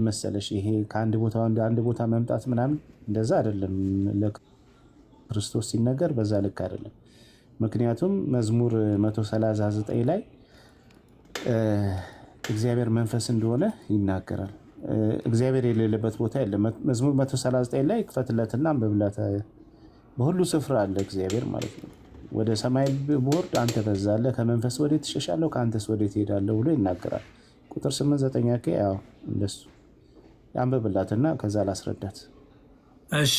መሰለሽ ይሄ ከአንድ ቦታ ወደ አንድ ቦታ መምጣት ምናምን እንደዛ አይደለም። ለክርስቶስ ሲነገር በዛ ልክ አይደለም። ምክንያቱም መዝሙር 139 ላይ እግዚአብሔር መንፈስ እንደሆነ ይናገራል። እግዚአብሔር የሌለበት ቦታ የለም። መዝሙር 139 ላይ ክፈትለትና አንብብለት። በሁሉ ስፍራ አለ እግዚአብሔር ማለት ነው። ወደ ሰማይ ብወርድ አንተ በዛለህ፣ ከመንፈስ ወዴት ትሸሻለሁ፣ ከአንተስ ወዴት እሄዳለሁ ብሎ ይናገራል። ቁጥር 8-9 ያው እንደሱ አንብብላትና ከዛ ላስረዳት። እሺ፣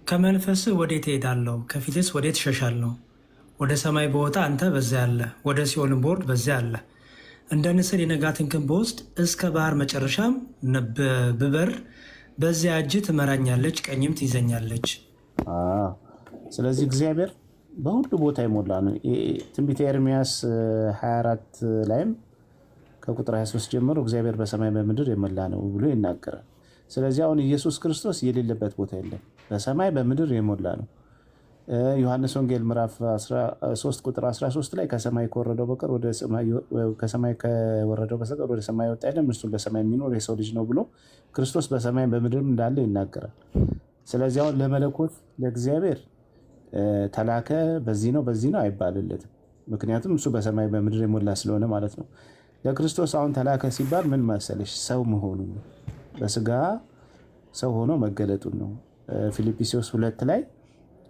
ከመንፈስ ወዴት እሄዳለሁ፣ ከፊትስ ወዴት እሸሻለሁ? ወደ ሰማይ በወጣ አንተ በዚያ አለ፣ ወደ ሲኦልም ብወርድ በዚያ አለ። እንደ ንስር የነጋትን ክንፍ ብወስድ እስከ ባህር መጨረሻም ብበር በዚያ እጅ ትመራኛለች፣ ቀኝም ትይዘኛለች። ስለዚህ እግዚአብሔር በሁሉ ቦታ የሞላ ነው። ትንቢተ ኤርምያስ 24 ላይም ከቁጥር 23 ጀምሮ እግዚአብሔር በሰማይ በምድር የሞላ ነው ብሎ ይናገራል። ስለዚህ አሁን ኢየሱስ ክርስቶስ የሌለበት ቦታ የለም፣ በሰማይ በምድር የሞላ ነው። ዮሐንስ ወንጌል ምዕራፍ 3 ቁጥር 13 ላይ ከሰማይ ከወረደው በቀር ወደ ሰማይ ወጣ የለም፣ እርሱ በሰማይ የሚኖር የሰው ልጅ ነው ብሎ ክርስቶስ በሰማይ በምድር እንዳለ ይናገራል። ስለዚህ አሁን ለመለኮት ለእግዚአብሔር ተላከ በዚህ ነው አይባልለትም። ምክንያቱም እሱ በሰማይ በምድር የሞላ ስለሆነ ማለት ነው። ለክርስቶስ አሁን ተላከ ሲባል ምን መሰለሽ? ሰው መሆኑ ነው። በስጋ ሰው ሆኖ መገለጡን ነው። ፊልጵስዩስ 2 ላይ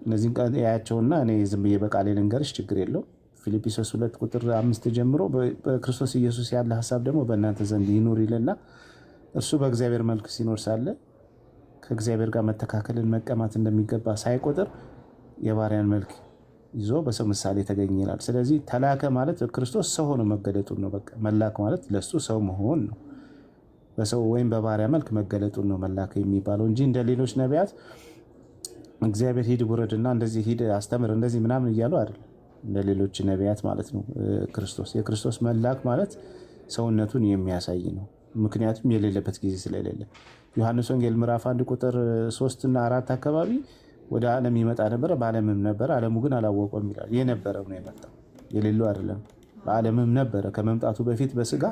እነዚህን ቃል ያያቸውና እኔ ዝም ብዬ በቃሌ ልንገርሽ ችግር የለው። ፊልጵስዩስ 2 ቁጥር 5 ጀምሮ በክርስቶስ ኢየሱስ ያለ ሀሳብ ደግሞ በእናንተ ዘንድ ይኑር ይልና እርሱ በእግዚአብሔር መልክ ሲኖር ሳለ ከእግዚአብሔር ጋር መተካከልን መቀማት እንደሚገባ ሳይቆጥር የባሪያን መልክ ይዞ በሰው ምሳሌ ተገኘ ይላል። ስለዚህ ተላከ ማለት ክርስቶስ ሰው ሆኖ መገለጡን ነው። በቃ መላክ ማለት ለሱ ሰው መሆን ነው። በሰው ወይም በባሪያ መልክ መገለጡን ነው መላክ የሚባለው እንጂ እንደ ሌሎች ነቢያት እግዚአብሔር ሂድ ውረድና እንደዚህ ሂድ አስተምር እንደዚህ ምናምን እያሉ አይደለም። እንደ ሌሎች ነቢያት ማለት ነው። የክርስቶስ መላክ ማለት ሰውነቱን የሚያሳይ ነው። ምክንያቱም የሌለበት ጊዜ ስለሌለ ዮሐንስ ወንጌል ምዕራፍ 1 ቁጥር 3 እና 4 አካባቢ ወደ ዓለም ይመጣ ነበረ፣ በዓለምም ነበረ፣ ዓለሙ ግን አላወቀውም ይላል። የነበረው ነው የመጣው፣ የሌለው አይደለም። በዓለምም ነበረ። ከመምጣቱ በፊት በስጋ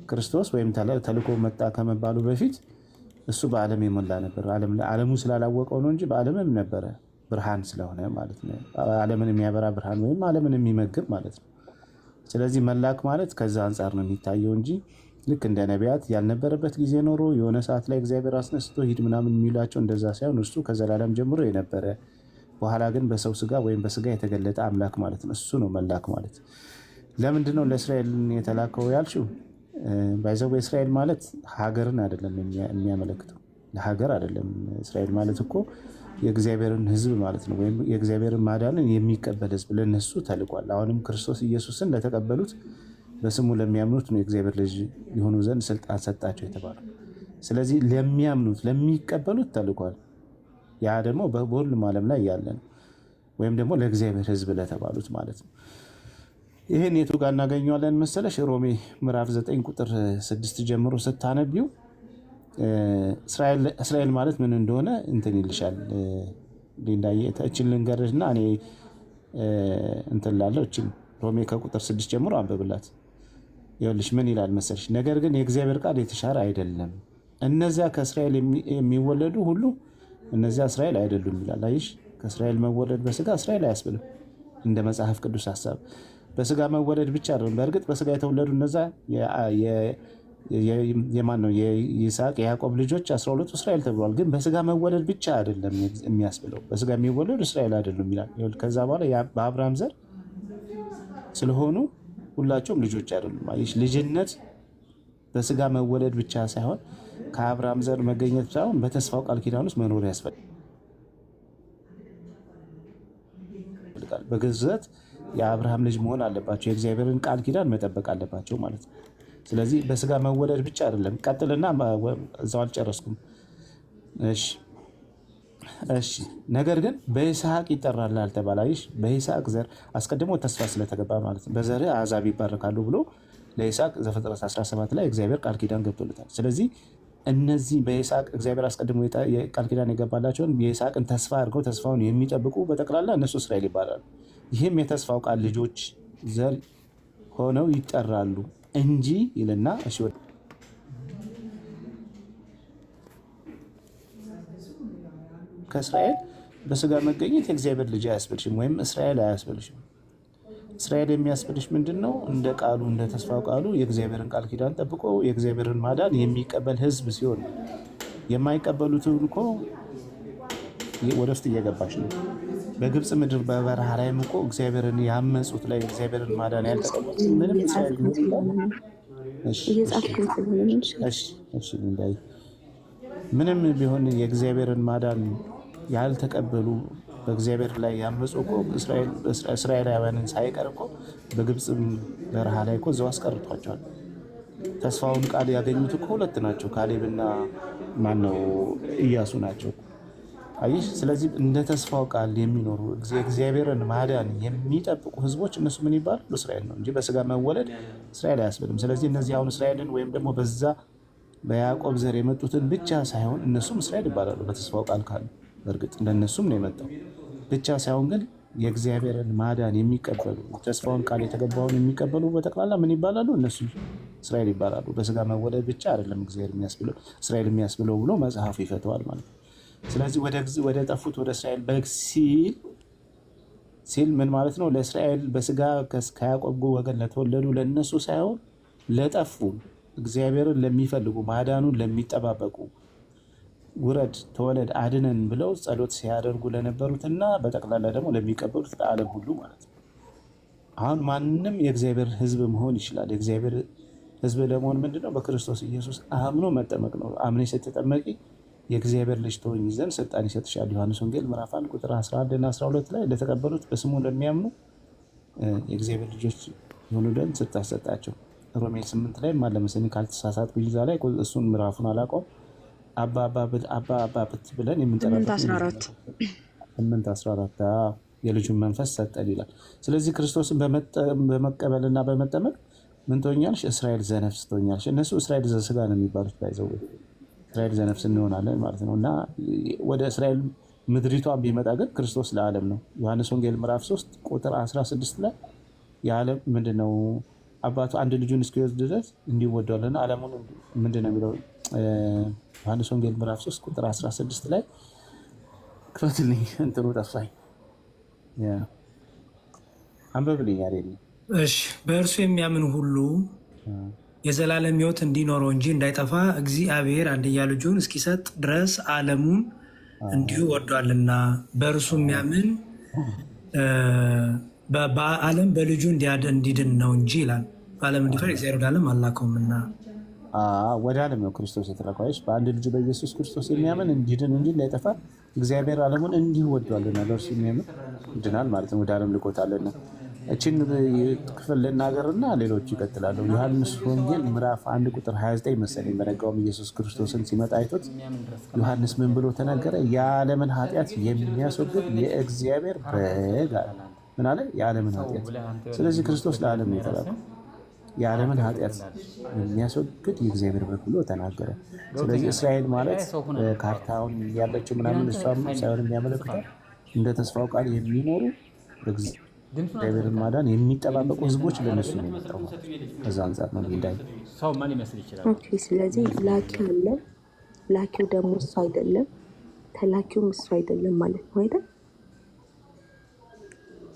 ክርስቶስ ወይም ተልኮ መጣ ከመባሉ በፊት እሱ በዓለም የሞላ ነበር። ዓለሙ ስላላወቀው ነው እንጂ በዓለምም ነበረ፣ ብርሃን ስለሆነ ማለት ነው። ዓለምን የሚያበራ ብርሃን ወይም ዓለምን የሚመግብ ማለት ነው። ስለዚህ መላክ ማለት ከዛ አንጻር ነው የሚታየው እንጂ ልክ እንደ ነቢያት ያልነበረበት ጊዜ ኖሮ የሆነ ሰዓት ላይ እግዚአብሔር አስነስቶ ሂድ ምናምን የሚላቸው እንደዛ ሳይሆን እርሱ ከዘላለም ጀምሮ የነበረ በኋላ ግን በሰው ስጋ ወይም በስጋ የተገለጠ አምላክ ማለት ነው። እሱ ነው መላክ ማለት። ለምንድነው ለእስራኤል የተላከው ያልሽው? ባይዘው እስራኤል ማለት ሀገርን አይደለም የሚያመለክተው፣ ለሀገር አይደለም። እስራኤል ማለት እኮ የእግዚአብሔርን ሕዝብ ማለት ነው፣ ወይም የእግዚአብሔርን ማዳንን የሚቀበል ሕዝብ ለነሱ ተልቋል። አሁንም ክርስቶስ ኢየሱስን ለተቀበሉት በስሙ ለሚያምኑት ነው የእግዚአብሔር ልጅ የሆኑ ዘንድ ስልጣን ሰጣቸው የተባለው። ስለዚህ ለሚያምኑት ለሚቀበሉት ተልቋል። ያ ደግሞ በሁሉም ዓለም ላይ ያለ ነው፣ ወይም ደግሞ ለእግዚአብሔር ሕዝብ ለተባሉት ማለት ነው። ይህን የቱ ጋር እናገኘዋለን መሰለሽ? ሮሜ ምዕራፍ 9 ቁጥር 6 ጀምሮ ስታነቢው እስራኤል ማለት ምን እንደሆነ እንትን ይልሻል። እችን ልንገርሽና እኔ እንትን ላለው እችን ሮሜ ከቁጥር 6 ጀምሮ አንብብላት። ይኸውልሽ ምን ይላል መሰለሽ? ነገር ግን የእግዚአብሔር ቃል የተሻረ አይደለም፣ እነዚያ ከእስራኤል የሚወለዱ ሁሉ እነዚያ እስራኤል አይደሉም ይላል። አይሽ ከእስራኤል መወለድ በስጋ እስራኤል አያስብልም እንደ መጽሐፍ ቅዱስ ሀሳብ። በስጋ መወለድ ብቻ አይደለም። በእርግጥ በስጋ የተወለዱ እነዛ የማን ነው? የይስሐቅ የያዕቆብ ልጆች 12ቱ እስራኤል ተብሏል። ግን በስጋ መወለድ ብቻ አይደለም የሚያስብለው፣ በስጋ የሚወለዱ እስራኤል አይደሉም ይላል። ከዛ በኋላ በአብርሃም ዘር ስለሆኑ ሁላቸውም ልጆች አይደሉም። አይሽ ልጅነት በስጋ መወለድ ብቻ ሳይሆን ከአብርሃም ዘር መገኘት ሳይሆን በተስፋው ቃል ኪዳን ውስጥ መኖር ያስፈልጋል። በግዝረት የአብርሃም ልጅ መሆን አለባቸው። የእግዚአብሔርን ቃል ኪዳን መጠበቅ አለባቸው ማለት ነው። ስለዚህ በስጋ መወለድ ብቻ አይደለም። ቀጥልና እዛው አልጨረስኩም። እሺ ነገር ግን በይስሐቅ ይጠራል አልተባለ? አይሽ በይስሐቅ ዘር አስቀድሞ ተስፋ ስለተገባ ማለት ነው። በዘር አሕዛብ ይባረካሉ ብሎ ለይስሐቅ ዘፍጥረት 17 ላይ እግዚአብሔር ቃል ኪዳን ገብቶለታል። ስለዚህ እነዚህ በይስሐቅ እግዚአብሔር አስቀድሞ ቃል ኪዳን የገባላቸውን የይስሐቅን ተስፋ አድርገው ተስፋውን የሚጠብቁ በጠቅላላ እነሱ እስራኤል ይባላሉ። ይህም የተስፋው ቃል ልጆች ዘር ሆነው ይጠራሉ እንጂ ይልና ከእስራኤል በስጋ መገኘት የእግዚአብሔር ልጅ አያስብልሽም፣ ወይም እስራኤል አያስብልሽም። እስራኤል የሚያስብልሽ ምንድን ነው? እንደ ቃሉ እንደ ተስፋው ቃሉ የእግዚአብሔርን ቃል ኪዳን ጠብቆ የእግዚአብሔርን ማዳን የሚቀበል ህዝብ ሲሆን ነው። የማይቀበሉትን እኮ ወደ ውስጥ እየገባሽ ነው። በግብፅ ምድር በበረሃ ላይም እኮ እግዚአብሔርን ያመፁት ላይ እግዚአብሔርን ማዳን ያልተቀበሉት ምንም እስራኤል ምንም ቢሆን የእግዚአብሔርን ማዳን ያልተቀበሉ በእግዚአብሔር ላይ ያመፁ እኮ እስራኤላውያንን ሳይቀር እኮ በግብፅ በረሃ ላይ እኮ እዛው አስቀርቷቸዋል። ተስፋውን ቃል ያገኙት እኮ ሁለት ናቸው፣ ካሌብና ማነው ኢያሱ ናቸው። አይሽ ስለዚህ እንደ ተስፋው ቃል የሚኖሩ እግዚአብሔርን ማዳን የሚጠብቁ ህዝቦች እነሱ ምን ይባላሉ? እስራኤል ነው እንጂ በስጋ መወለድ እስራኤል አያስብልም። ስለዚህ እነዚህ አሁን እስራኤልን ወይም ደግሞ በዛ በያዕቆብ ዘር የመጡትን ብቻ ሳይሆን እነሱም እስራኤል ይባላሉ በተስፋው ቃል ካሉ። በእርግጥ እንደነሱም ነው የመጣው ብቻ ሳይሆን ግን የእግዚአብሔርን ማዳን የሚቀበሉ ተስፋውን ቃል የተገባውን የሚቀበሉ በጠቅላላ ምን ይባላሉ? እነሱ እስራኤል ይባላሉ። በስጋ መወለድ ብቻ አይደለም እግዚአብሔር የሚያስብለው እስራኤል የሚያስብለው ብሎ መጽሐፉ ይፈተዋል ማለት ነው። ስለዚህ ወደ ጠፉት ወደ እስራኤል በግ ሲል ምን ማለት ነው? ለእስራኤል በስጋ ከያዕቆብ ወገን ለተወለዱ ለእነሱ ሳይሆን ለጠፉ እግዚአብሔርን ለሚፈልጉ ማዳኑን ለሚጠባበቁ ውረድ ተወለድ አድነን ብለው ጸሎት ሲያደርጉ ለነበሩትና በጠቅላላ ደግሞ ለሚቀበሉት ለዓለም ሁሉ ማለት ነው። አሁን ማንም የእግዚአብሔር ሕዝብ መሆን ይችላል። የእግዚአብሔር ሕዝብ ለመሆን ምንድነው? በክርስቶስ ኢየሱስ አምኖ መጠመቅ ነው። አምኔ ስትጠመቂ የእግዚአብሔር ልጅ ትሆኚ ዘንድ ስልጣን ይሰጥሻል። ዮሐንስ ወንጌል ምዕራፍ 1 ቁጥር 11 እና 12 ላይ ለተቀበሉት በስሙ ለሚያምኑ የእግዚአብሔር ልጆች የሆኑ ዘንድ ስልጣን ሰጣቸው። ሮሜ 8 ላይ ማለመሰኒ ካልተሳሳትኩ ይዛ ላይ እሱን ምዕራፉን አላውቀውም። አባ ብለን የምንጠራበት 8:14 የልጁን መንፈስ ሰጠን ይላል። ስለዚህ ክርስቶስን በመቀበልና በመጠመቅ ምን ትሆኛለሽ? እስራኤል ዘነፍስ ትሆኛለሽ። እነሱ እስራኤል ዘስጋ ነው የሚባሉት፣ ባይዘው እስራኤል ዘነፍስ እንሆናለን ማለት ነው። እና ወደ እስራኤል ምድሪቷን ቢመጣ ግን ክርስቶስ ለዓለም ነው። ዮሐንስ ወንጌል ምዕራፍ 3 ቁጥር 16 ላይ የዓለም ምንድነው አባቱ አንድ ልጁን እስኪወስድ ድረስ እንዲወደዋልና ዓለሙን ምንድነው የሚለው ዮሐንስ ወንጌል ምዕራፍ 3 ቁጥር 16 ላይ ክፈትልኝ፣ እንትኑ ጠፋኝ፣ አንብብልኝ አይደል? እሺ። በእርሱ የሚያምን ሁሉ የዘላለም ሕይወት እንዲኖረው እንጂ እንዳይጠፋ እግዚአብሔር አንድያ ልጁን እስኪሰጥ ድረስ ዓለሙን እንዲሁ ወዷልና በእርሱ የሚያምን በዓለም በልጁ እንዲድን ነው እንጂ ይላል። በዓለም እንዲፈር እግዚአብሔር ወደ ዓለም አላከውምና። ወደ ዓለም ነው ክርስቶስ የተላከው። በአንድ ልጁ በኢየሱስ ክርስቶስ የሚያምን እንዲድን እንጂ እንዳይጠፋ እግዚአብሔር ዓለሙን እንዲሁ ወዷልና በእርሱ የሚያምን ይድናል ማለት ነው። ወደ ዓለም ልኮታልና። እችን ክፍል ልናገርና ሌሎች ይቀጥላሉ። ዮሐንስ ወንጌል ምዕራፍ 1 ቁጥር 29 መሰለኝ። በነጋውም ኢየሱስ ክርስቶስን ሲመጣ አይቶት ዮሐንስ ምን ብሎ ተናገረ? የዓለምን ኃጢአት የሚያስወግድ የእግዚአብሔር በግ አለ። ምን አለ? የዓለምን ኃጢአት። ስለዚህ ክርስቶስ ለዓለም ነው የተላከው። የዓለምን ኃጢአት የሚያስወግድ የእግዚአብሔር በግ ብሎ ተናገረ። ስለዚህ እስራኤል ማለት ካርታውን ያለችው ምናምን እሷም ሳይሆን የሚያመለክተው እንደ ተስፋው ቃል የሚኖሩ እግዚአብሔርን ማዳን የሚጠባበቁ ህዝቦች ለነሱ ነው የሚጠሩ። ከዛ አንጻር ነው ጉዳይ። ስለዚህ ላኪው አለ፣ ላኪው ደግሞ እሱ አይደለም፣ ተላኪውም እሱ አይደለም ማለት ነው አይደል?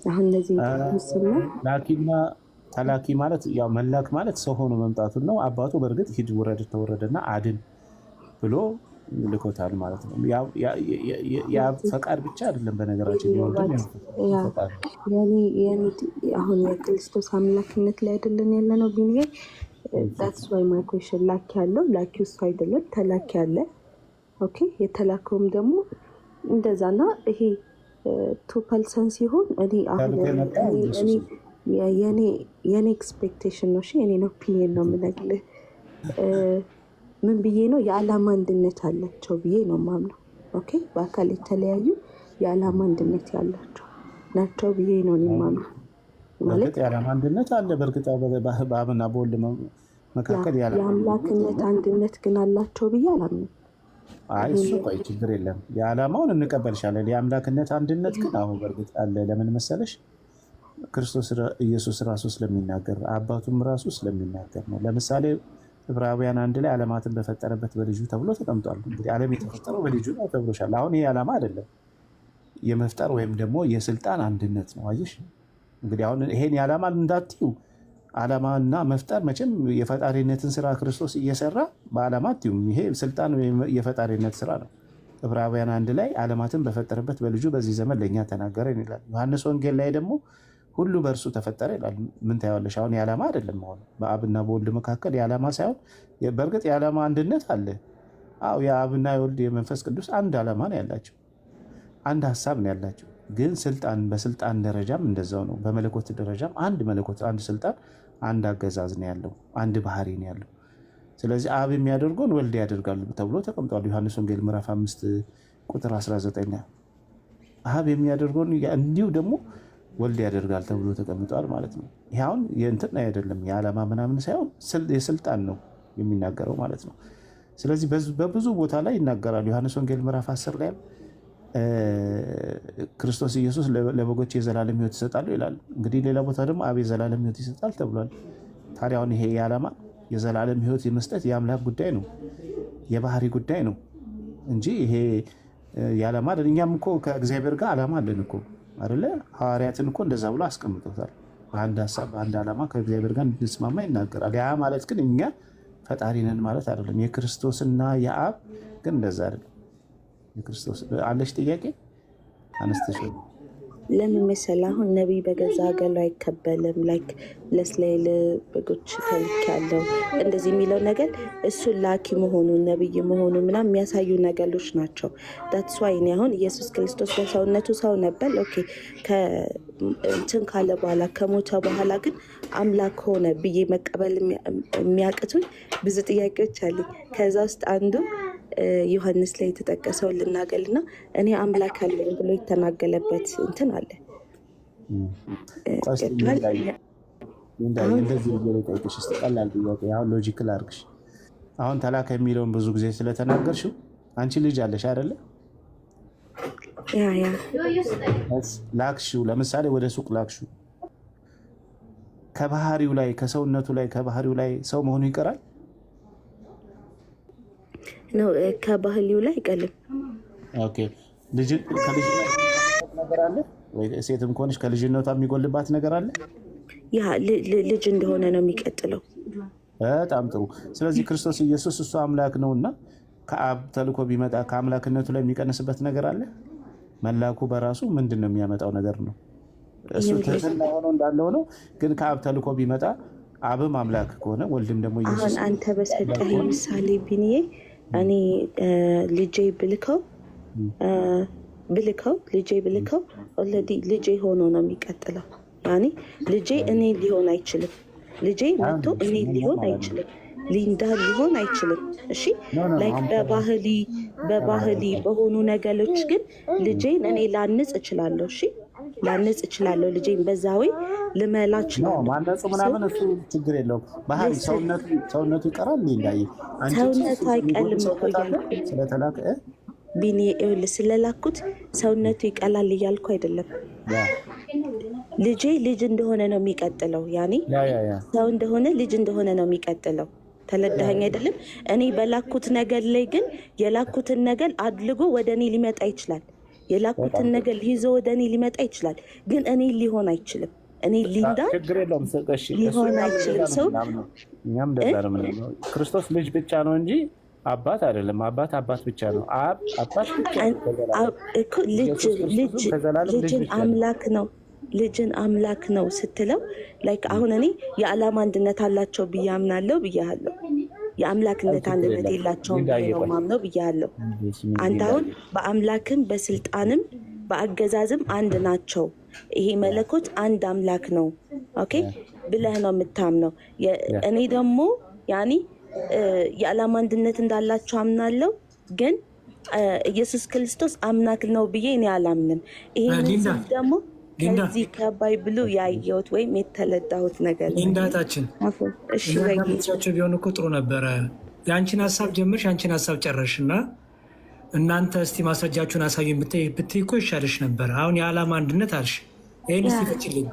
አሁን እነዚህ ላኪና ተላኪ ማለት ያው መላክ ማለት ሰው ሆኖ መምጣቱን ነው። አባቱ በእርግጥ ሂድ ውረድ ተወረደና አድን ብሎ ልኮታል ማለት ነው። ያ ፈቃድ ብቻ አይደለም በነገራችን አሁን የክርስቶስ አምላክነት ላይ አይደለን ያለ ነው። ቢኒዬ that's why my question ላኪ ያለው ላኪው እሱ አይደለም፣ ተላኪ አለ። ኦኬ የተላከውም ደግሞ እንደዛና ይሄ ቱ ፐርሰን ሲሆን የኔ ኤክስፔክቴሽን ነው። የኔን ኦፒኒየን ነው የምነግርህ። ምን ብዬ ነው የዓላማ አንድነት አላቸው ብዬ ነው ማምነው። ኦኬ በአካል የተለያዩ የዓላማ አንድነት ያላቸው ናቸው ብዬ ነው ማምነው። ማለት የዓላማ አንድነት አለ። በእርግጥ በአብና በወልድ መካከል የአምላክነት አንድነት ግን አላቸው ብዬ አላምንም። አይ እሱ ቆይ ችግር የለም፣ የዓላማውን እንቀበልሻለን። የአምላክነት አንድነት ግን አሁን በእርግጥ አለ። ለምን መሰለሽ? ክርስቶስ ኢየሱስ ራሱ ስለሚናገር አባቱም ራሱ ስለሚናገር ነው። ለምሳሌ ዕብራውያን 1 ላይ ዓለማትን በፈጠረበት በልጁ ተብሎ ተቀምጧል። እንግዲህ ዓለም የተፈጠረው በልጁ ነው ተብሎሻል። አሁን ይሄ ዓላማ አይደለም የመፍጠር ወይም ደግሞ የስልጣን አንድነት ነው። አየሽ እንግዲህ አሁን ይሄን የዓላማ እንዳትዩ ዓላማና መፍጠር መቼም የፈጣሪነትን ስራ ክርስቶስ እየሰራ በዓላማ አትዩም። ይሄ ስልጣን የፈጣሪነት ስራ ነው። ዕብራውያን 1 ላይ ዓለማትን በፈጠረበት በልጁ በዚህ ዘመን ለእኛ ተናገረን ይላል። ዮሐንስ ወንጌል ላይ ደግሞ ሁሉ በእርሱ ተፈጠረ ይላል። ምን ታያለሽ? አሁን የዓላማ አይደለም ሆነ በአብና በወልድ መካከል የዓላማ ሳይሆን በእርግጥ የዓላማ አንድነት አለ። አዎ የአብና የወልድ የመንፈስ ቅዱስ አንድ ዓላማ ነው ያላቸው፣ አንድ ሀሳብ ነው ያላቸው። ግን ስልጣን በስልጣን ደረጃም እንደዛው ነው። በመለኮት ደረጃም አንድ መለኮት፣ አንድ ስልጣን፣ አንድ አገዛዝ ነው ያለው፣ አንድ ባህሪ ነው ያለው። ስለዚህ አብ የሚያደርገውን ወልድ ያደርጋሉ ተብሎ ተቀምጧል። ዮሐንስ ወንጌል ምዕራፍ 5 ቁጥር 19 አብ የሚያደርገውን እንዲሁ ደግሞ ወልድ ያደርጋል ተብሎ ተቀምጧል ማለት ነው። ይህ አሁን የእንትን አይደለም የዓላማ ምናምን ሳይሆን የስልጣን ነው የሚናገረው ማለት ነው። ስለዚህ በብዙ ቦታ ላይ ይናገራል። ዮሐንስ ወንጌል ምዕራፍ 10 ላይ ክርስቶስ ኢየሱስ ለበጎች የዘላለም ሕይወት ይሰጣሉ ይላል። እንግዲህ ሌላ ቦታ ደግሞ አብ የዘላለም ሕይወት ይሰጣል ተብሏል። ታዲያ አሁን ይሄ የዓላማ የዘላለም ሕይወት የመስጠት የአምላክ ጉዳይ ነው፣ የባህሪ ጉዳይ ነው እንጂ ይሄ የዓላማ አይደለም። እኛም እኮ ከእግዚአብሔር ጋር ዓላማ አለን እኮ አይደለ? ሐዋርያትን እኮ እንደዛ ብሎ አስቀምጦታል። በአንድ ሀሳብ በአንድ ዓላማ ከእግዚአብሔር ጋር እንድንስማማ ይናገራል። ያ ማለት ግን እኛ ፈጣሪ ነን ማለት አይደለም። የክርስቶስና የአብ ግን እንደዛ አይደለም። የክርስቶስ አለሽ ጥያቄ አነስተሽ ለምን መሰለህ? አሁን ነቢይ በገዛ ሀገሩ አይከበልም። ላይክ ለእስራኤል በጎች ተልኬያለሁ እንደዚህ የሚለው ነገር እሱን ላኪ መሆኑን ነቢይ መሆኑን ምናምን የሚያሳዩ ነገሮች ናቸው። ዳትስ ዋይ እኔ አሁን ኢየሱስ ክርስቶስ በሰውነቱ ሰው ነበር። ኦኬ እንትን ካለ በኋላ ከሞተ በኋላ ግን አምላክ ሆነ ብዬ መቀበል የሚያቅቱኝ ብዙ ጥያቄዎች አሉኝ። ከዛ ውስጥ አንዱ ዮሐንስ ላይ የተጠቀሰው ልናገልና እኔ አምላክ አለኝ ብሎ የተናገለበት እንትን አለ። እንደዚህ ጠይቅሽ ስ ቀላል ጥያቄ አሁን ሎጂክል አድርግሽ። አሁን ተላከ የሚለውን ብዙ ጊዜ ስለተናገርሽው አንቺ ልጅ አለሽ አይደለ? ላክሽው፣ ለምሳሌ ወደ ሱቅ ላክሽው። ከባህሪው ላይ ከሰውነቱ ላይ ከባህሪው ላይ ሰው መሆኑ ይቀራል ነው? ከባህሪው ላይ አይቀልም። ኦኬ ነገር አለ ወይ? ሴትም ከሆነች ከልጅነቷ የሚጎልባት ነገር አለ? ያ ልጅ እንደሆነ ነው የሚቀጥለው። በጣም ጥሩ። ስለዚህ ክርስቶስ ኢየሱስ እሱ አምላክ ነውና ከአብ ተልኮ ቢመጣ ከአምላክነቱ ላይ የሚቀንስበት ነገር አለ? መላኩ በራሱ ምንድን ነው የሚያመጣው ነገር ነው? እሱ ትህትና ሆኖ እንዳለው ነው። ግን ከአብ ተልኮ ቢመጣ አብም አምላክ ከሆነ ወልድም ደግሞ ኢየሱስ አሁን አንተ በሰጠህ ምሳሌ ቢንዬ እኔ ልጄ ብልከው ኦልሬዲ ልጄ ሆኖ ነው የሚቀጥለው። ያኔ ልጄ እኔ ሊሆን አይችልም። ልጄ መጥቶ እኔ ሊሆን አይችልም። ሊንዳ ሊሆን አይችልም። እሺ ላይክ በባህሊ በሆኑ ነገሮች ግን ልጄን እኔ ላንጽ እችላለሁ። እሺ ላንጽ እችላለሁ። ልጄን በዛዌ ልመላ እችላለሁ። ማነጹ ምናምን እሱ ችግር የለውም። ባህሪ ሰውነቱ ይቀራል። ሊንዳይ ሰውነቱ አይቀልም እኮ እያልኩ ስለተላከ ቢኒ ስለላኩት ሰውነቱ ይቀላል እያልኩ አይደለም። ልጄ ልጅ እንደሆነ ነው የሚቀጥለው። ያኔ ሰው እንደሆነ ልጅ እንደሆነ ነው የሚቀጥለው። ተለዳኸኝ አይደለም? እኔ በላኩት ነገር ላይ ግን የላኩትን ነገር አድልጎ ወደ እኔ ሊመጣ ይችላል። የላኩትን ነገር ይዞ ወደ እኔ ሊመጣ ይችላል። ግን እኔ ሊሆን አይችልም። እኔ ሊንዳ ሊሆን አይችልም። ሰው እኛም ደጋር ምን ነው ክርስቶስ ልጅ ብቻ ነው እንጂ አባት አይደለም። አባት ብቻ ነው። አባት ብቻ እኮ ልጅን አምላክ ነው። ልጅን አምላክ ነው ስትለው ላይክ አሁን እኔ የዓላማ አንድነት አላቸው ብዬ አምናለሁ ብያለሁ። የአምላክነት አንድነት የላቸውም ብዬ ነው ማምነው ብያለሁ። አንተ አሁን በአምላክም በስልጣንም በአገዛዝም አንድ ናቸው። ይሄ መለኮት አንድ አምላክ ነው ኦኬ ብለህ ነው የምታምነው። እኔ ደግሞ ያኔ የዓላማ አንድነት እንዳላቸው አምናለሁ። ግን ኢየሱስ ክርስቶስ አምላክ ነው ብዬ እኔ አላምንም። ይሄን ደግሞ ከዚህ ከባይብሉ ያየሁት ወይም የተለዳሁት ነገር ነው። ሊንዳታችን እሺ ቢሆን እኮ ጥሩ ነበረ። የአንቺን ሀሳብ ጀምርሽ የአንቺን ሀሳብ ጨረሽ እና እናንተ እስቲ ማስረጃችሁን አሳዩን ብትይ እኮ ይሻልሽ ነበር። አሁን የዓላማ አንድነት አልሽ። ይህን እስቲ ፍችልኝ።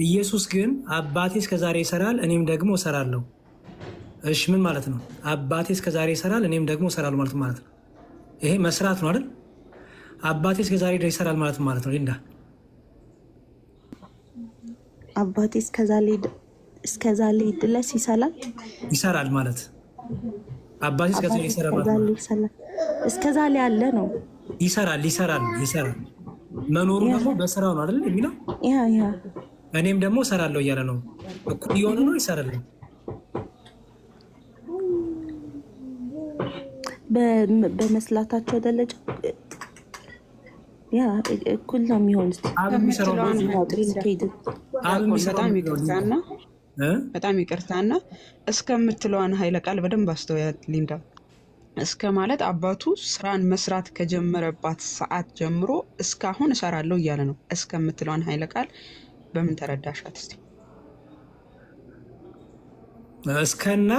ኢየሱስ ግን አባቴ እስከዛሬ ይሰራል እኔም ደግሞ እሰራለሁ እሺ ምን ማለት ነው? አባቴ እስከዛሬ ይሰራል እኔም ደግሞ እሰራለሁ ማለት ነው። ይሄ መስራት ነው አይደል? አባቴ እስከዛሬ ድረስ ይሰራል ማለት ነው። ሊንዳ አባቴ እስከዛሬ ድረስ ይሰራል ማለት አባቴ እስከዛሬ ይሰራል ማለት ነው። እስከዛሬ ያለ ነው ይሰራል መኖሩ ደግሞ በስራው ነው አይደል የሚለው። ያ እኔም ደግሞ እሰራለሁ እያለ ነው። እኩል እየሆነ ነው ይሰራል። በመስላታቸው ደረጃ ያ እኩል ነው የሚሆን። በጣም ይቅርታና እስከምትለዋን ኃይለ ቃል በደንብ አስተውያት ሊንዳ። እስከ ማለት አባቱ ስራን መስራት ከጀመረባት ሰዓት ጀምሮ እስካሁን እሰራለሁ እያለ ነው። እስከምትለዋን ኃይለ ቃል በምን ተረዳሻት እስቲ? እስከና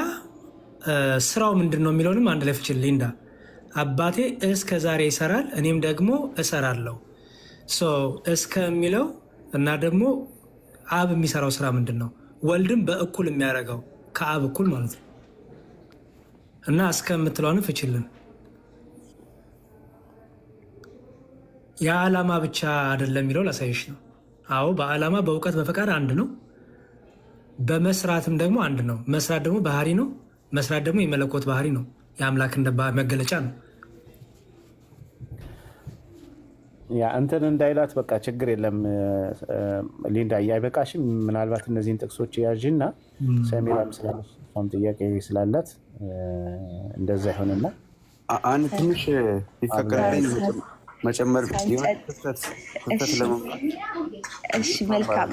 ስራው ምንድን ነው የሚለውንም አንድ ላይ ፍችል ሊንዳ። አባቴ እስከ ዛሬ ይሰራል እኔም ደግሞ እሰራለሁ። እስከ የሚለው እና ደግሞ አብ የሚሰራው ስራ ምንድን ነው? ወልድም በእኩል የሚያደርገው ከአብ እኩል ማለት ነው። እና እስከ የምትለውን ፍችልን። የዓላማ ብቻ አይደለም የሚለው ላሳይሽ ነው። አዎ በዓላማ በእውቀት በፈቃድ አንድ ነው። በመስራትም ደግሞ አንድ ነው። መስራት ደግሞ ባህሪ ነው። መስራት ደግሞ የመለኮት ባህሪ ነው። የአምላክ መገለጫ ነው። ያ እንትን እንዳይላት በቃ ችግር የለም ሊንዳ፣ አይበቃሽም? ምናልባት እነዚህን ጥቅሶች ያዥና ሰሜራም ስላም ጥያቄ ስላላት እንደዛ ይሆንና አንድ ትንሽ ይፈቀድልኝ መጨመር ክፍተት ለመምራት። እሺ መልካም።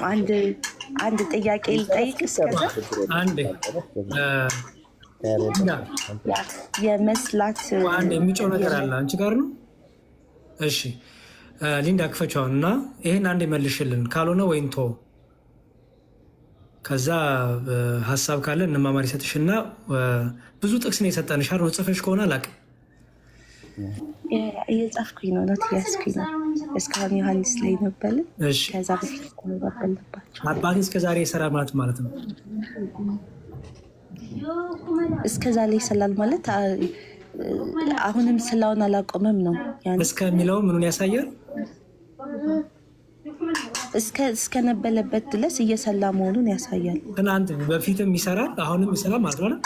አንድ ጥያቄ ልጠይቅ። እስከዛ የመስላት አንድ የሚጮህ ነገር አለ አንቺ ጋር ነው። እሺ ሊንዳ ክፈቻውን እና ይህን አንድ መልሽልን፣ ካልሆነ ወይም ቶ ከዛ ሀሳብ ካለ እንማማር ይሰጥሽና ብዙ ጥቅስ ነው የሰጠንሽ ነው። ጽፈሽ ከሆነ አላውቅም። እየጻፍኩኝ ነው ነት እያስኩኝ ነው። እስካሁን ዮሐንስ ላይ ነበረ። ከዛ በፊት ባለባቸው አባቴ እስከዛሬ ይሰራል ማለት ነው። እስከዛ ላይ ይሰላል ማለት አሁንም ስላውን አላቆመም ነው። እስከሚለው ምኑን ያሳያል? እስከነበለበት ድረስ እየሰላ መሆኑን ያሳያል። ትናንት በፊትም ይሰራል አሁንም ይሰራል ማለት ነው።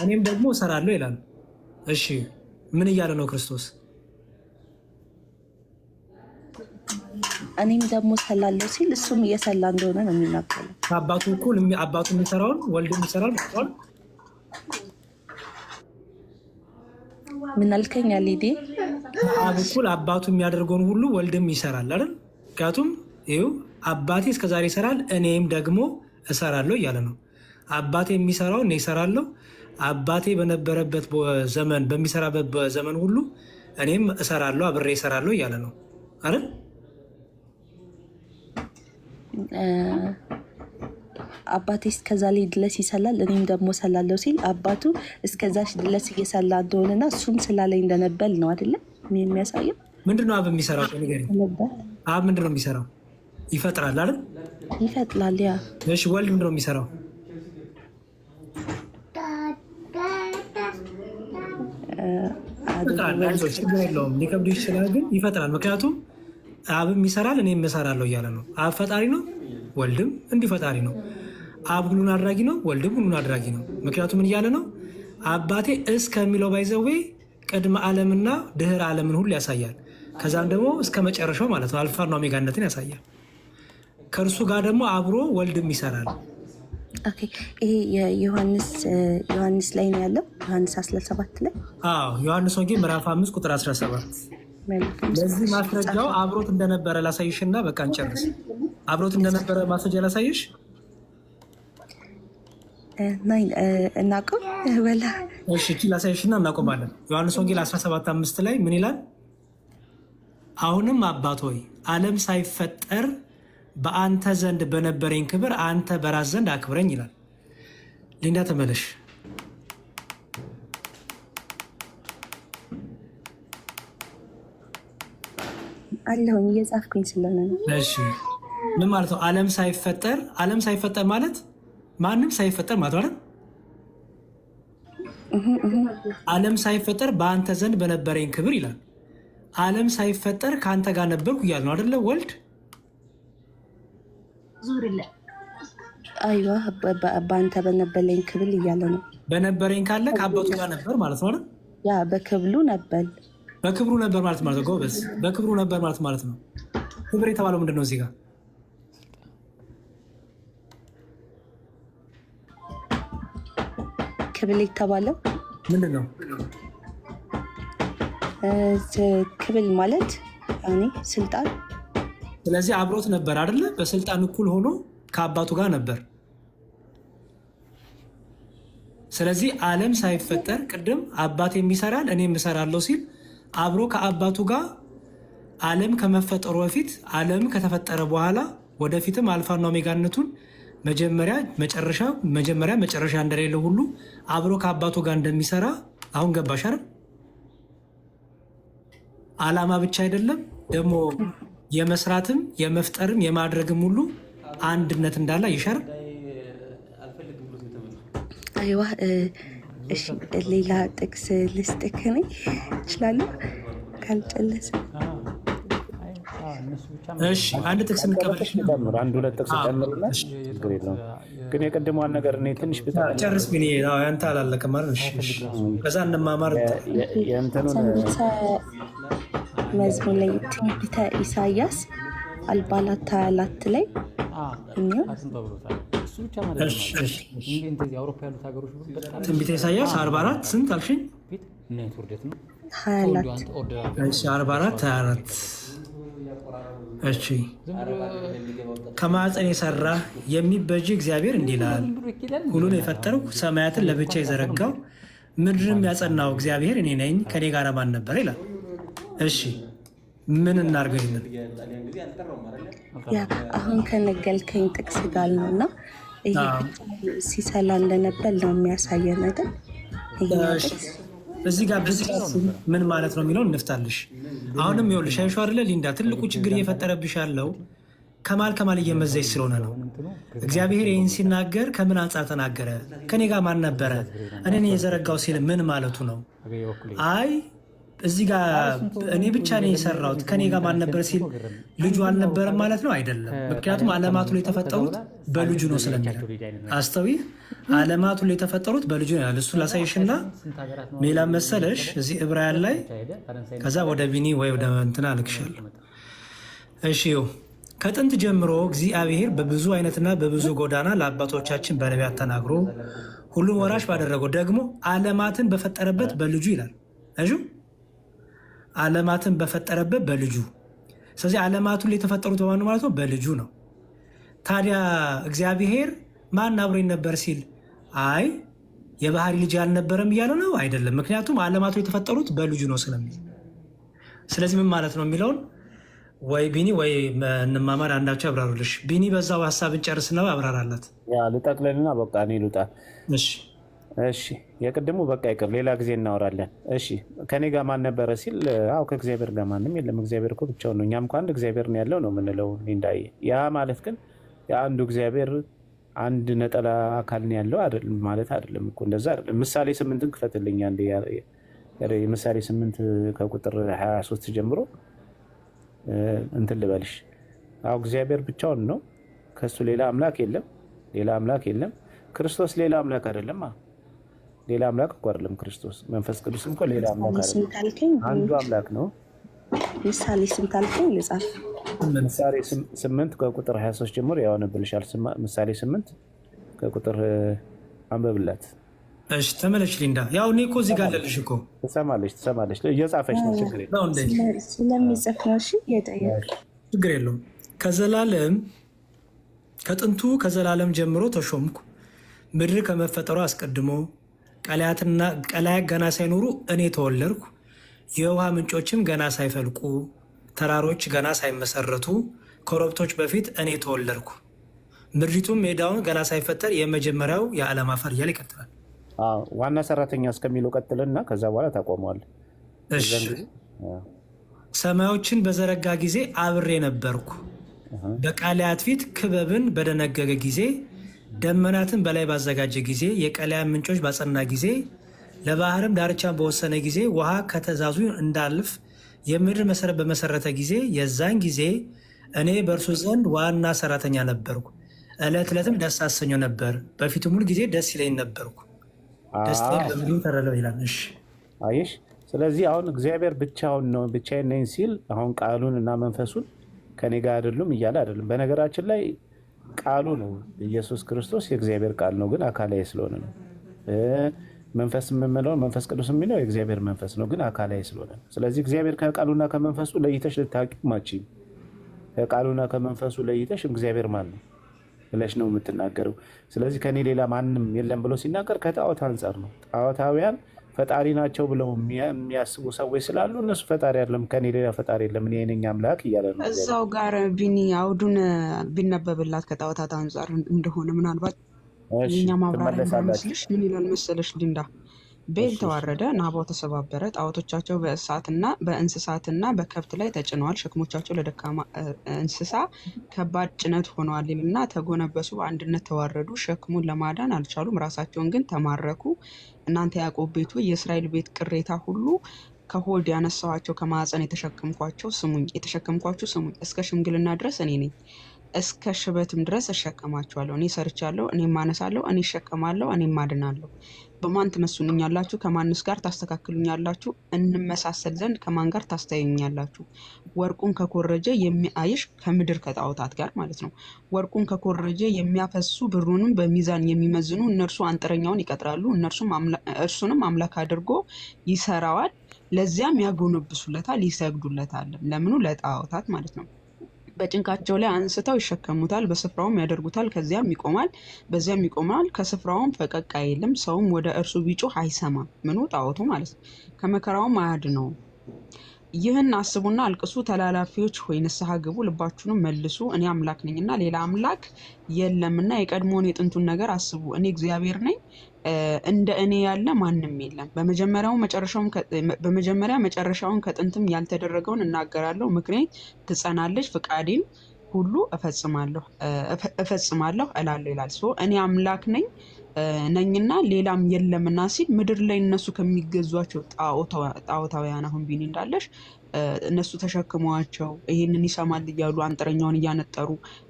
እኔም ደግሞ እሰራለሁ ይላል። እሺ ምን እያለ ነው ክርስቶስ? እኔም ደግሞ ሰላለሁ ሲል እሱም እየሰላ እንደሆነ ነው የሚናገረው። ከአባቱ እኩል አባቱ የሚሰራውን ወልድም ይሰራል ማለት ነው። ምን አልከኝ? አልሄዴ ከአብ እኩል አባቱ የሚያደርገውን ሁሉ ወልድም ይሰራል አይደል? ምክንያቱም ይኸው አባቴ እስከዛሬ ይሰራል እኔም ደግሞ እሰራለሁ እያለ ነው። አባቴ የሚሰራው እኔ እሰራለሁ። አባቴ በነበረበት ዘመን በሚሰራበት ዘመን ሁሉ እኔም እሰራለሁ፣ አብሬ እሰራለሁ እያለ ነው አይደል? አባቴ እስከዛ ላይ ድረስ ይሰላል እኔም ደግሞ ሰላለሁ ሲል አባቱ እስከዛሽ ድረስ እየሰላ እንደሆነና እሱም ስላለኝ እንደነበል ነው አይደለም የሚያሳየው። ምንድነው አብ የሚሰራው? ንገሪኝ። አብ ምንድነው የሚሰራው? ይፈጥራል አይደል? ይፈጥራል። ያ እሺ ወልድ ምንድነው የሚሰራው? ችግር የለውም ሊከብዱ ይችላል፣ ግን ይፈጥራል። ምክንያቱም አብም ይሰራል እኔም እሰራለሁ እያለ ነው። አብ ፈጣሪ ነው፣ ወልድም እንዲህ ፈጣሪ ነው። አብ ሁሉን አድራጊ ነው፣ ወልድም ሁሉን አድራጊ ነው። ምክንያቱም ምን እያለ ነው? አባቴ እስከሚለው ባይዘዌ ቅድመ ዓለምና ድህረ ዓለምን ሁሉ ያሳያል። ከዛም ደግሞ እስከ መጨረሻው ማለት ነው አልፋና ኦሜጋነትን ያሳያል። ከእርሱ ጋር ደግሞ አብሮ ወልድም ይሰራል። ይሄ ዮሐንስ ላይ ነው ያለው። ዮሐንስ 17 ላይ ዮሐንስ ወንጌል ምዕራፍ 5 ቁጥር 17። ለዚህ ማስረጃው አብሮት እንደነበረ ላሳይሽና በቃ እንጨርስ። አብሮት እንደነበረ ማስረጃ ላሳይሽ። እናቆም በላ። እሺ ላሳይሽና እናቆማለን። ዮሐንስ ወንጌል 17:5 ላይ ምን ይላል? አሁንም አባት ሆይ ዓለም ሳይፈጠር በአንተ ዘንድ በነበረኝ ክብር አንተ በራስ ዘንድ አክብረኝ ይላል። ሊንዳ ተመለሽ። አለሁኝ እየጻፍኩኝ ስለሆነ ነው። እሺ ምን ማለት ነው? ዓለም ሳይፈጠር ማለት ማንም ሳይፈጠር ማለት አይደል? ዓለም ሳይፈጠር በአንተ ዘንድ በነበረኝ ክብር ይላል። ዓለም ሳይፈጠር ከአንተ ጋር ነበርኩ እያለ ነው አይደለ? ወልድ አይዋ በአንተ በነበረኝ ክብል እያለ ነው። በነበረኝ ካለ ከአባቱ ጋር ነበር ማለት ነው አይደል? ያ በክብሉ ነበር። በክብሩ ነበር ማለት ነው። ጎበዝ፣ በክብሩ ነበር ማለት ነው። ክብር የተባለው ምንድን ነው? እዚህ ጋር ክብል የተባለው ምንድን ነው? ክብል ማለት ያኔ ስልጣን። ስለዚህ አብሮት ነበር አይደለ? በስልጣን እኩል ሆኖ ከአባቱ ጋር ነበር። ስለዚህ ዓለም ሳይፈጠር ቅድም አባት የሚሰራል እኔም እሰራለሁ ሲል አብሮ ከአባቱ ጋር ዓለም ከመፈጠሩ በፊት ዓለም ከተፈጠረ በኋላ ወደፊትም አልፋና ኦሜጋነቱን መጀመሪያ መጨረሻ እንደሌለው ሁሉ አብሮ ከአባቱ ጋር እንደሚሰራ አሁን ገባሽ አይደል? ዓላማ ብቻ አይደለም ደግሞ የመስራትም የመፍጠርም የማድረግም ሁሉ አንድነት እንዳለ ይሻር። አይዋ እሺ፣ ሌላ ጥቅስ ልስጥክ እኔ እችላለሁ ካልጨለሰ። እሺ አንድ ጥቅስ እንቀበልሽ። አንድ ሁለት ጥቅስ ጨምርና ችግር የለውም። ግን የቀደመዋን ነገር እኔ ትንሽ ጨርስ። ግን ያንተ አላለቀም ማለት ነው። ከዛ እንማማር። የእንትኑን መዝሙር ላይ ትንቢተ ኢሳያስ 44 ላይ ትንቢተ ኢሳያስ 44 ስንት አልሽኝ? 44 እሺ ከማዕፀን የሰራ የሚበጅ እግዚአብሔር እንዲህ ይላል፣ ሁሉን የፈጠርኩ ሰማያትን ለብቻ የዘረጋው ምድርም ያጸናው እግዚአብሔር እኔ ነኝ፣ ከኔ ጋር ማን ነበር ይላል። እሺ ምን እናድርገው? ይሄንን ያ አሁን ከነገልከኝ ጥቅስ ጋር ነው እና ይሄ ሲሰላ እንደነበር ነው የሚያሳየን አይደል? እዚህ ጋር ምን ማለት ነው የሚለውን እንፍታልሽ። አሁንም ይኸውልሽ አይሻ አይደለ ሊንዳ፣ ትልቁ ችግር እየፈጠረብሽ ያለው ከማል እየመዘች ስለሆነ ነው። እግዚአብሔር ይህን ሲናገር ከምን አንጻር ተናገረ? ከኔ ጋር ማን ነበረ? እኔን የዘረጋው ሲል ምን ማለቱ ነው? አይ እዚህ ጋር እኔ ብቻ ነኝ የሰራሁት ከኔ ጋር ማን ነበር ሲል ልጁ አልነበረም ማለት ነው? አይደለም። ምክንያቱም ዓለማቱ ላይ የተፈጠሩት በልጁ ነው ስለሚል አስተዊ ዓለማቱ ላይ የተፈጠሩት በልጁ ነው ያለ። እሱን ላሳይሽና ሌላ መሰለሽ እዚህ ዕብራውያን ላይ ከዛ ወደ ቢኒ ወይ ወደ እንትና ልክሻለሁ። እሺ ከጥንት ጀምሮ እግዚአብሔር በብዙ አይነትና በብዙ ጎዳና ለአባቶቻችን በነቢያት ተናግሮ ሁሉን ወራሽ ባደረገው ደግሞ ዓለማትን በፈጠረበት በልጁ ይላል። እሺ ዓለማትን በፈጠረበት በልጁ። ስለዚህ ዓለማቱን ላይ የተፈጠሩት በማን ማለት ነው? በልጁ ነው። ታዲያ እግዚአብሔር ማን አብሮኝ ነበር ሲል አይ የባህሪ ልጅ አልነበረም እያለ ነው? አይደለም። ምክንያቱም ዓለማቱ የተፈጠሩት በልጁ ነው ስለሚል። ስለዚህ ምን ማለት ነው የሚለውን ወይ ቢኒ ወይ እንማማር፣ አንዳቸው ያብራሩልሽ። ቢኒ በዛው ሀሳብን ጨርስና አብራራላት። ልጠቅልልና በቃ እኔ ልውጣ። እሺ የቅድሙ በቃ ይቅር፣ ሌላ ጊዜ እናወራለን። እሺ ከኔ ጋር ማን ነበረ ሲል አዎ ከእግዚአብሔር ጋር ማንም የለም፣ እግዚአብሔር እኮ ብቻውን ነው። እኛም እኮ አንድ እግዚአብሔር ነው ያለው ነው የምንለው እንዳየ። ያ ማለት ግን የአንዱ እግዚአብሔር አንድ ነጠላ አካል ነው ያለው ማለት አይደለም እኮ፣ እንደዛ አይደለም። ምሳሌ 8ን ክፈትልኝ አንዴ። ምሳሌ 8 ከቁጥር 23 ጀምሮ እንትን ልበልሽ። አዎ እግዚአብሔር ብቻውን ነው፣ ከሱ ሌላ አምላክ የለም። ክርስቶስ ሌላ አምላክ አይደለም። ሌላ አምላክ እኮ አይደለም ክርስቶስ። መንፈስ ቅዱስም እኮ ሌላ አምላክ አይደለም፣ አንዱ አምላክ ነው። ምሳሌ ስንት አልከኝ? ልጻፍ። ምሳሌ 8 ከቁጥር 23 ጀምሮ ያወነብልሻል። ምሳሌ 8 ከቁጥር አንበብላት። እሺ ተመለሽ ሊንዳ። ያው እኔ እኮ እዚህ ጋር አለልሽ እኮ። ትሰማለች፣ እየጻፈች ነው። ችግር የለውም ስለሚጽፍ ነው። እሺ እየጠየቅ ችግር የለውም። ከጥንቱ ከዘላለም ጀምሮ ተሾምኩ፣ ምድር ከመፈጠሩ አስቀድሞ ቀላያት ገና ሳይኖሩ እኔ ተወለድኩ፣ የውሃ ምንጮችም ገና ሳይፈልቁ፣ ተራሮች ገና ሳይመሰረቱ፣ ኮረብቶች በፊት እኔ ተወለድኩ፣ ምድሪቱም ሜዳውን ገና ሳይፈጠር የመጀመሪያው የዓለም አፈር እያለ ይቀጥላል። ዋና ሰራተኛ እስከሚለው ቀጥልና ከዛ በኋላ ታቆመዋል። ሰማዮችን በዘረጋ ጊዜ አብሬ ነበርኩ፣ በቃላያት ፊት ክበብን በደነገገ ጊዜ ደመናትን በላይ ባዘጋጀ ጊዜ፣ የቀላያን ምንጮች ባጸና ጊዜ፣ ለባህርም ዳርቻን በወሰነ ጊዜ፣ ውሃ ከተዛዙ እንዳልፍ የምድር መሰረት በመሰረተ ጊዜ፣ የዛን ጊዜ እኔ በእርሱ ዘንድ ዋና ሰራተኛ ነበርኩ። ዕለት ዕለትም ደስ አሰኘው ነበር፣ በፊቱም ሁል ጊዜ ደስ ይለኝ ነበርኩ። ደስታዬን በምድር ተረለው ይላል። እሺ አየሽ። ስለዚህ አሁን እግዚአብሔር ብቻውን ነው ብቻዬን ነኝ ሲል አሁን ቃሉን እና መንፈሱን ከኔ ጋር አይደሉም እያለ አይደለም። በነገራችን ላይ ቃሉ ነው ኢየሱስ ክርስቶስ የእግዚአብሔር ቃል ነው፣ ግን አካላዊ ስለሆነ ነው። መንፈስ የምንለው መንፈስ ቅዱስ የሚለው የእግዚአብሔር መንፈስ ነው፣ ግን አካላዊ ስለሆነ ነው። ስለዚህ እግዚአብሔር ከቃሉና ከመንፈሱ ለይተሽ ልታውቂው አትችይም። ከቃሉና ከመንፈሱ ለይተሽ እግዚአብሔር ማን ነው ብለሽ ነው የምትናገረው። ስለዚህ ከኔ ሌላ ማንም የለም ብሎ ሲናገር ከጣዖት አንጻር ነው። ጣዖታውያን ፈጣሪ ናቸው ብለው የሚያስቡ ሰዎች ስላሉ እነሱ ፈጣሪ አይደለም፣ ከኔ ሌላ ፈጣሪ የለም፣ እኔ ነኝ አምላክ እያለ ነው። እዛው ጋር ቢኒ አውዱን ቢነበብላት ከጣዖታት አንጻር እንደሆነ ምናልባት የኛ ማብራሪያ እንዳይመስልሽ። ምን ይላል መሰለሽ ሊንዳ? ቤል ተዋረደ፣ ናባው ተሰባበረ፣ ጣዖቶቻቸው በእንስሳትና በከብት ላይ ተጭነዋል፣ ሸክሞቻቸው ለደካማ እንስሳ ከባድ ጭነት ሆነዋል እና ተጎነበሱ፣ በአንድነት ተዋረዱ፣ ሸክሙን ለማዳን አልቻሉም፣ ራሳቸውን ግን ተማረኩ። እናንተ ያዕቆብ ቤት ሆይ የእስራኤል ቤት ቅሬታ ሁሉ ከሆድ ያነሳኋቸው ከማዕፀን የተሸከምኳችሁ ስሙኝ፣ እስከ ሽምግልና ድረስ እኔ ነኝ፣ እስከ ሽበትም ድረስ እሸከማችኋለሁ። እኔ ሰርቻለሁ፣ እኔም አነሳለሁ፣ እኔ እሸከማለሁ፣ እኔም አድናለሁ። በማን ትመስሉኛላችሁ? ከማንስ ጋር ታስተካክሉኛላችሁ? እንመሳሰል ዘንድ ከማን ጋር ታስተያዩኛላችሁ? ወርቁን ከኮረጀ የሚያይሽ ከምድር ከጣዖታት ጋር ማለት ነው። ወርቁን ከኮረጀ የሚያፈሱ ብሩንም በሚዛን የሚመዝኑ እነርሱ አንጥረኛውን ይቀጥራሉ፣ እርሱንም አምላክ አድርጎ ይሰራዋል። ለዚያም ያጎነብሱለታል፣ ይሰግዱለታል። ለምኑ? ለጣዖታት ማለት ነው። በጭንቃቸው ላይ አንስተው ይሸከሙታል፣ በስፍራውም ያደርጉታል። ከዚያም ይቆማል፣ በዚያም ይቆማል፣ ከስፍራውም ፈቀቅ አይልም። ሰውም ወደ እርሱ ቢጮህ አይሰማም። ምኑ? ጣዖቱ ማለት ነው። ከመከራውም አያድነውም። ይህን አስቡና አልቅሱ፣ ተላላፊዎች ሆይ ንስሐ ግቡ፣ ልባችሁንም መልሱ። እኔ አምላክ ነኝና ሌላ አምላክ የለምና የቀድሞውን የጥንቱን ነገር አስቡ። እኔ እግዚአብሔር ነኝ፣ እንደ እኔ ያለ ማንም የለም። በመጀመሪያ መጨረሻውን ከጥንትም ያልተደረገውን እናገራለሁ። ምክሬ ትጸናለች፣ ፍቃዴም ሁሉ እፈጽማለሁ እላለሁ ይላል። እኔ አምላክ ነኝና ሌላም የለምና ሲል ምድር ላይ እነሱ ከሚገዟቸው ጣዖታውያን አሁን ቢኒ እንዳለሽ እነሱ ተሸክመዋቸው ይህንን ይሰማል እያሉ አንጥረኛውን እያነጠሩ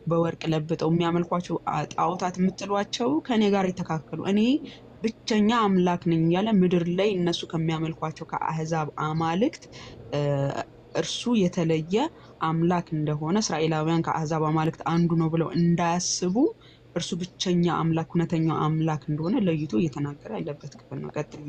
በወርቅ ለብጠው የሚያመልኳቸው ጣዖታት የምትሏቸው ከእኔ ጋር የተካከሉ እኔ ብቸኛ አምላክ ነኝ እያለ ምድር ላይ እነሱ ከሚያመልኳቸው ከአህዛብ አማልክት እርሱ የተለየ አምላክ እንደሆነ እስራኤላውያን ከአህዛብ አማልክት አንዱ ነው ብለው እንዳያስቡ እርሱ ብቸኛ አምላክ እውነተኛው አምላክ እንደሆነ ለይቶ እየተናገረ ያለበት ክፍል ነው። ቀጥል።